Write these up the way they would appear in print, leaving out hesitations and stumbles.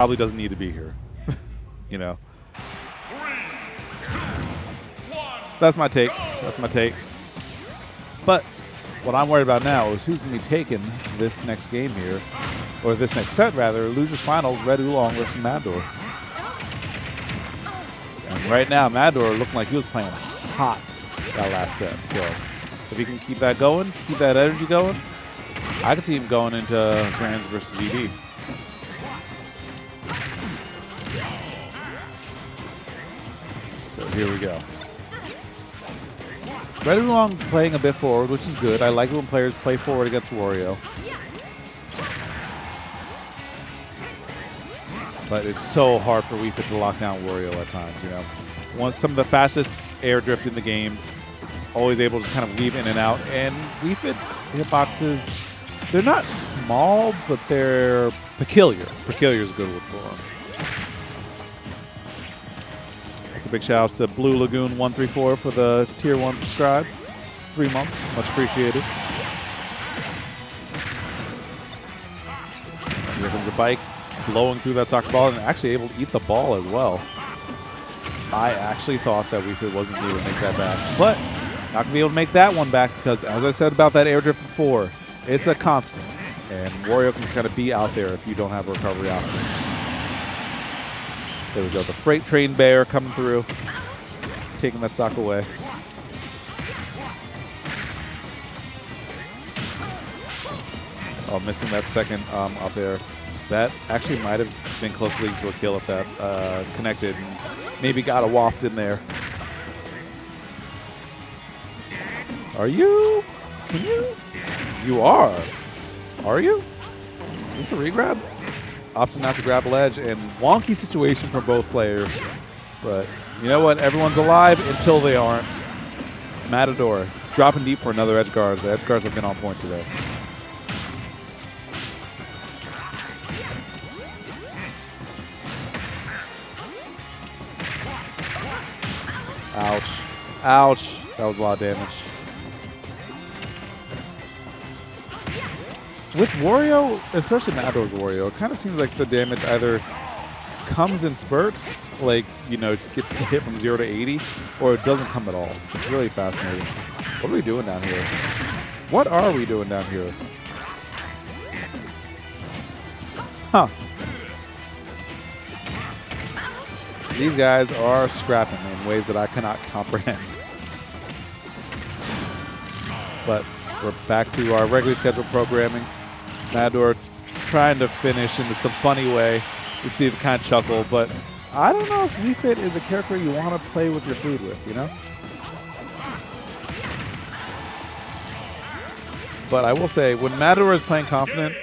probably doesn't need to be here. You know. That's my take. That's my take. But what I'm worried about now is who's going to be taking this next game here, or this next set rather, losers finals, Red Oolong versus Mador. And right now, Mador looking like he was playing hot that last set. So if he can keep that going, keep that energy going, I can see him going into Grands versus ED. So here we go. Red Oolong playing a bit forward, which is good. I like it when players play forward against Wario. But it's so hard for Wii Fit to lock down Wario at times, you know. Some of the fastest air drift in the game, always able to just kind of weave in and out. And Wii Fit's hitboxes, they're not small, but they're peculiar. Peculiar is a good word for them. That's a big shout out to Blue Lagoon 134 for the Tier 1 subscribe. 3 months, much appreciated. And here comes the bike, blowing through that soccer ball and actually able to eat the ball as well. I actually thought that Wii Fit wasn't able to make that back, but not going to be able to make that one back because, as I said about that air drift before, it's a constant. And Wario can just kind of be out there if you don't have a recovery option. There we go. The freight train bear coming through, taking that stock away. Oh, missing that second up air. That actually might have been close leading to a kill if that connected and maybe got a waft in there. Are you? Can you? You are. Are you? Is this a regrab? Opting not to grab a ledge, and wonky situation for both players. But you know what? Everyone's alive until they aren't. Matador dropping deep for another edge guard. The edge guards have been on point today. Ouch. Ouch. That was a lot of damage. With Wario, especially Mador's Wario, it kind of seems like the damage either comes in spurts, like, you know, gets hit from 0 to 80, or it doesn't come at all. It's really fascinating. What are we doing down here? What are we doing down here? Huh. These guys are scrapping in ways that I cannot comprehend. But we're back to our regularly scheduled programming. Mador trying to finish in some funny way. You see the kind of chuckle, but I don't know if Wii Fit is a character you want to play with your food with, you know? But I will say, when Mador is playing confident,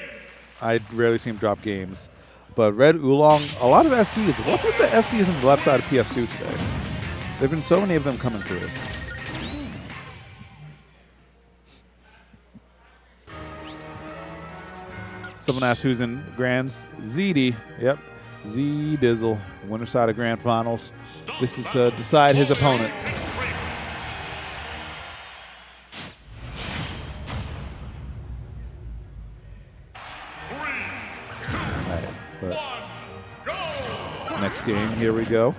I rarely see him drop games. But Red Oolong, a lot of SDs. What's with the SDs on the left side of PS2 today? There have been so many of them coming through. Someone asked who's in Grands. ZD. Yep. Z Dizzle. Winner side of Grand Finals. This is to decide his opponent. Right, but next game, here we go.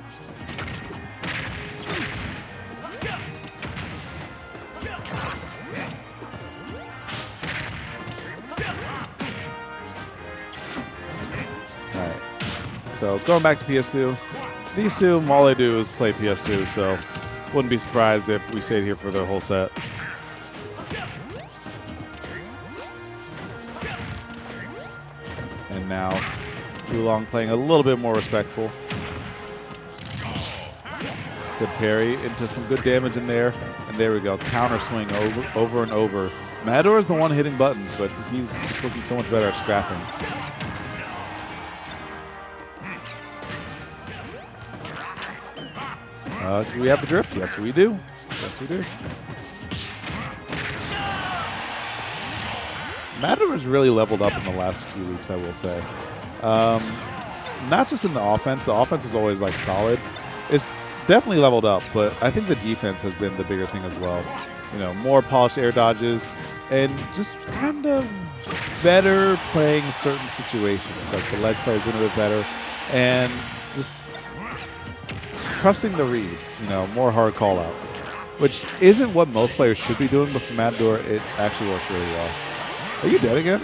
So going back to PS2, these two, all they do is play PS2, so wouldn't be surprised if we stayed here for their whole set. And now, Oolong playing a little bit more respectful. Good parry into some good damage in there, and there we go, counter swing over and over. Mador is the one hitting buttons, but he's just looking so much better at scrapping. Do we have the drift? Yes, we do. Yes, we do. Mador has really leveled up in the last few weeks, I will say. Not just in the offense. The offense was always, like, solid. It's definitely leveled up, but I think the defense has been the bigger thing as well. You know, more polished air dodges and just kind of better playing certain situations. Like, the ledge play has been a bit better. and just trusting the reads, you know, more hard call-outs, which isn't what most players should be doing, but for Matador, it actually works really well. Are you dead again?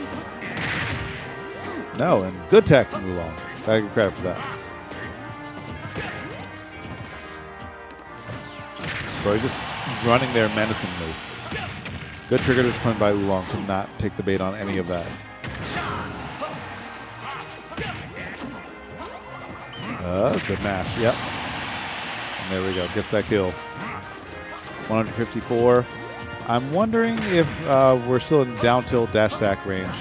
No, and good tech from Oolong. I give credit for that. Bro, he's just running there menacingly. Good trigger discipline by Oolong to not take the bait on any of that. Good mash, yep. And there we go, gets that kill. 154. I'm wondering if we're still in down tilt dash attack range.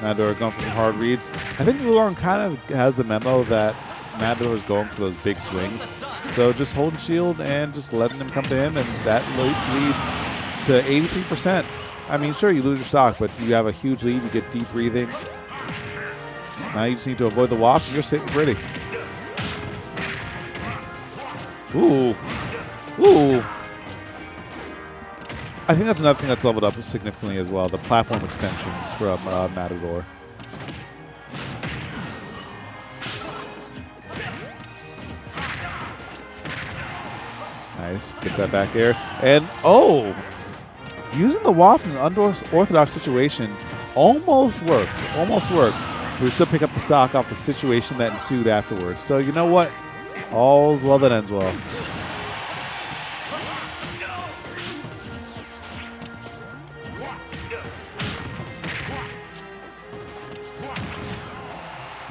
Matador going for some hard reads. I think Oolong kind of has the memo that Matador is going for those big swings. So just holding shield and just letting him come to him, and that leads to 83%. I mean, sure, you lose your stock, but you have a huge lead. You get deep breathing. Now you just need to avoid the waft, and you're sitting pretty. Ooh. Ooh. I think that's another thing that's leveled up significantly as well, the platform extensions from Matador. Nice. Gets that back air. And, oh! Using the waft in an unorthodox situation almost worked. Almost worked. We still pick up the stock off the situation that ensued afterwards. So, you know what? All's well that ends well.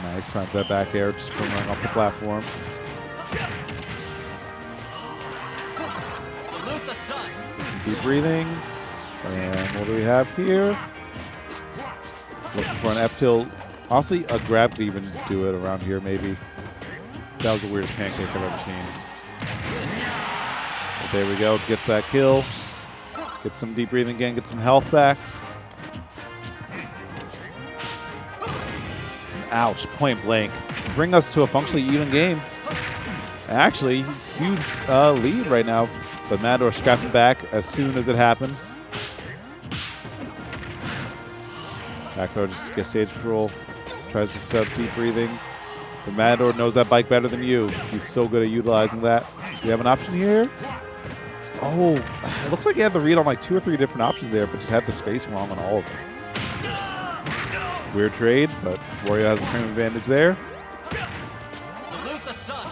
Nice. Finds that back air just from running off the platform. Get some deep breathing. And what do we have here? Looking for an F tilt. Honestly, a grab could even do it around here, maybe. That was the weirdest pancake I've ever seen. But there we go. Gets that kill. Gets some deep breathing again. Get some health back. Ouch. Point blank. Bring us to a functionally even game. Actually, huge lead right now. But Matador scrapping back as soon as it happens. Back throw just gets stage control. Tries to sub deep breathing. The Matador knows that bike better than you. He's so good at utilizing that. Do we have an option here? Oh, it looks like he had the read on like 2 or 3 different options there, but just had the spacing wrong on all of them. Weird trade, but Wario has the frame advantage there. Salute the sun.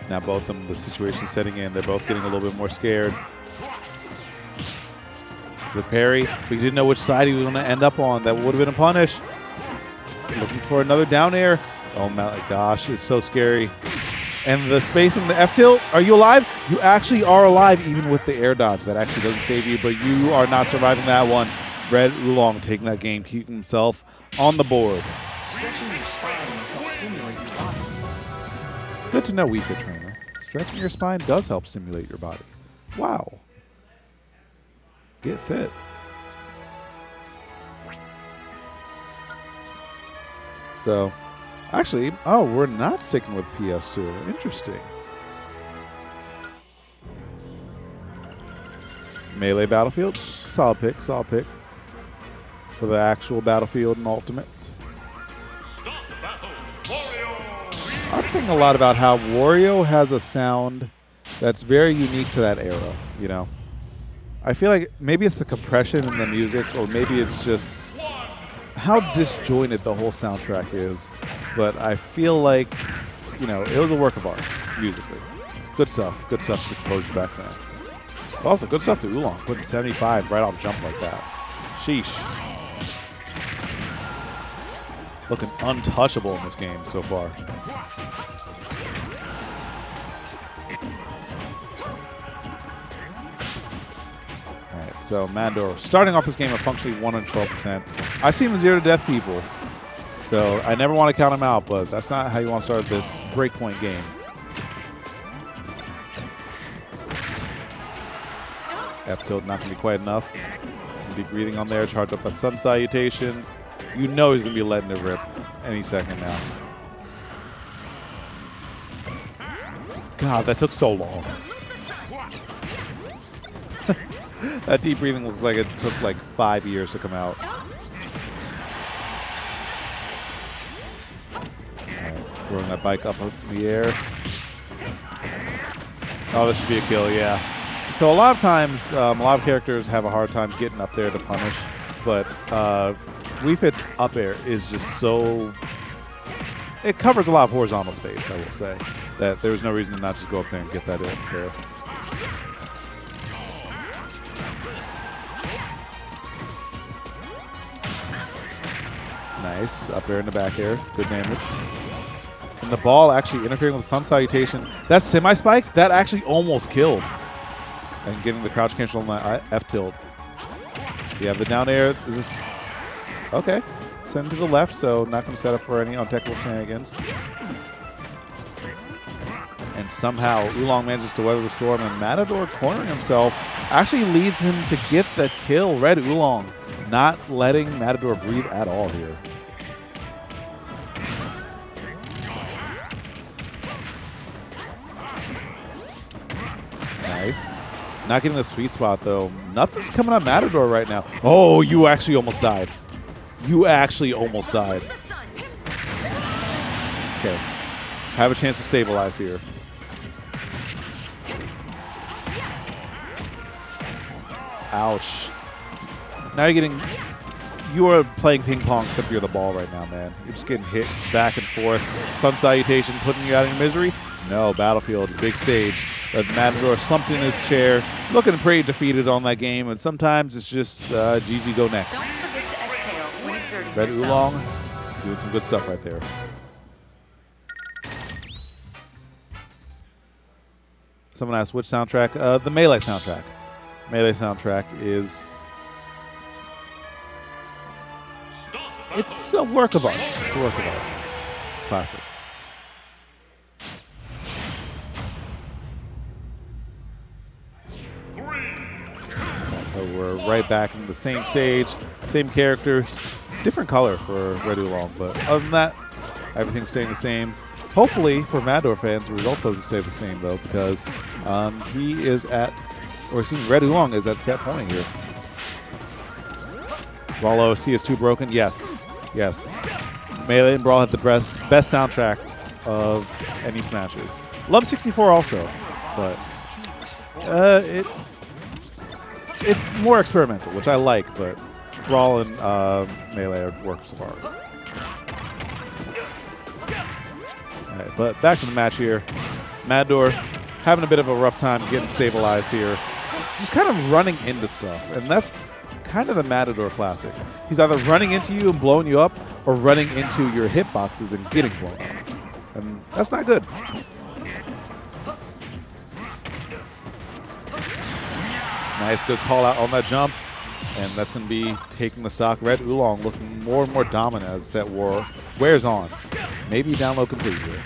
Now both of them, the situation setting in. They're both getting a little bit more scared. With parry, we didn't know which side he was going to end up on. That would have been a punish. Looking for another down air. Oh my gosh, it's so scary. And the spacing, the F tilt. Are you alive? You actually are alive, even with the air dodge. That actually doesn't save you, but you are not surviving that one. Red Oolong taking that game, keeping himself on the board. Stretching your spine will help stimulate your body. Good to know, Weaker Trainer. Stretching your spine does help stimulate your body. Wow. Get fit. So, actually, oh, we're not sticking with PS2. Interesting. Melee Battlefield. Solid pick, solid pick. For the actual Battlefield and Ultimate. I'm thinking a lot about how Wario has a sound that's very unique to that era, you know. I feel like maybe it's the compression in the music, or maybe it's just how disjointed the whole soundtrack is. But I feel like, you know, it was a work of art, musically. Good stuff to composure back then. But also good stuff to Oolong, putting 75 right off jump like that. Sheesh. Looking untouchable in this game so far. So Matador starting off this game at functionally 112%. I've seen him 0 to death people, so I never want to count him out, but that's not how you want to start this breakpoint game. F tilt not going to be quite enough. Some deep breathing on there, charge up that sun salutation. You know he's going to be letting it rip any second now. God, that took so long. That deep breathing looks like it took like 5 years to come out. Throwing that bike up in the air. Oh, this should be a kill, yeah. So a lot of times, a lot of characters have a hard time getting up there to punish, but Wii Fit's up air is just so... It covers a lot of horizontal space, I will say, that there's no reason to not just go up there and get that in there. Nice. Up air in the back air. Good damage. And the ball actually interfering with the sun salutation. That semi-spike, that actually almost killed. And getting the crouch cancel on the F-tilt. You have the down air. Is this... Okay. Send to the left, so not going to set up for any untechnical shenanigans. And somehow Oolong manages to weather the storm, and Matador cornering himself actually leads him to get the kill. Red Oolong not letting Matador breathe at all here. Nice. Not getting the sweet spot, though. Nothing's coming up Matador right now. Oh, you actually almost died. You actually almost died. Okay. Have a chance to stabilize here. Ouch. Now you're getting... You are playing ping pong, except you're the ball right now, man. You're just getting hit back and forth. Sun salutation putting you out of your misery. No, Battlefield, big stage. But Matador slumped in his chair, looking pretty defeated on that game, and sometimes it's just GG go next. Don't forget to exhale when exerting Red yourself. Oolong doing some good stuff right there. Someone asked which soundtrack? The Melee soundtrack. Melee soundtrack is... It's a work of art. It's a work of art. Classic. So we're right back in the same stage, same characters, different color for Red Oolong, but other than that, everything's staying the same. Hopefully, for Matador fans, the results doesn't stay the same though, because he is at, or excuse me, Red Oolong is at set point here. Brawl OC is too broken. Yes, yes. Melee and Brawl have the best soundtracks of any Smashes. Love 64 also, but it's more experimental, which I like, but Brawl and Melee are works of art. All right, but back to the match here. Matador having a bit of a rough time getting stabilized here. Just kind of running into stuff, and that's kind of the Matador classic. He's either running into you and blowing you up, or running into your hitboxes and getting blown up. And that's not good. Nice, good call out on that jump. And that's going to be taking the stock. Red Oolong looking more and more dominant as that war wears on. Maybe download complete here.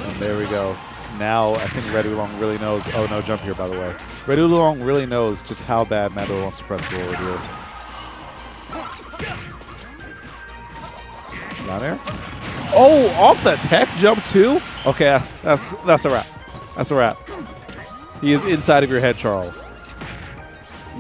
And there we go. Now I think Red Oolong really knows. Oh, no jump here, by the way. Red Oolong really knows just how bad Matador wants to press forward here. Down air. Oh, off the tech jump too? Okay, that's a wrap. That's a wrap. He is inside of your head, Charles.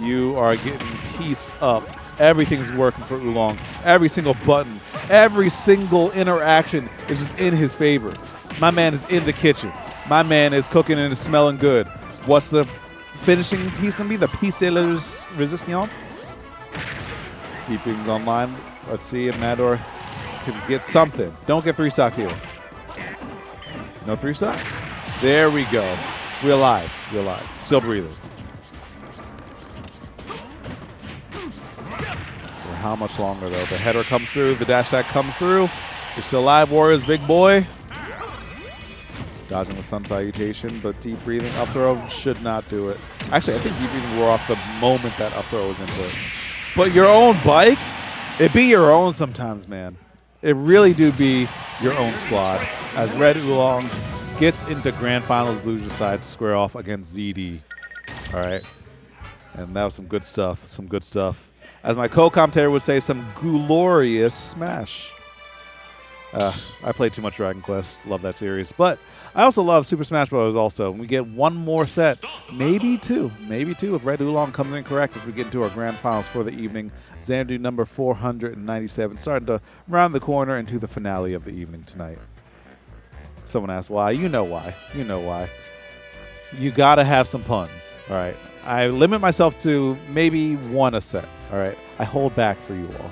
You are getting pieced up. Everything's working for Oolong. Every single button, every single interaction is just in his favor. My man is in the kitchen. My man is cooking and is smelling good. What's the finishing piece going to be? The piece de la resistance? Deepings online. Let's see if Matador can get something. Don't get 3-stock here. No 3-stock? There we go. We're alive. We're alive. Still breathing. For how much longer, though? The header comes through. The dash attack comes through. You're still alive, Warriors, big boy. Dodging the sun salutation, but deep breathing. Up throw should not do it. Actually, I think deep breathing wore off the moment that up throw was input. But your own bike? It be your own sometimes, man. It really do be your own squad. As Red Oolong gets into Grand Finals, Blues decide to square off against ZD. All right. And that was some good stuff. Some good stuff. As my co-commentator would say, some glorious smash. I played too much Dragon Quest. Love that series. But I also love Super Smash Bros. Also. We get one more set, maybe two if Red Oolong comes in correct as we get into our grand finals for the evening. Xanadu number 497, starting to round the corner into the finale of the evening tonight. Someone asked why. You know why. You know why. You got to have some puns. All right. I limit myself to maybe one a set. All right. I hold back for you all.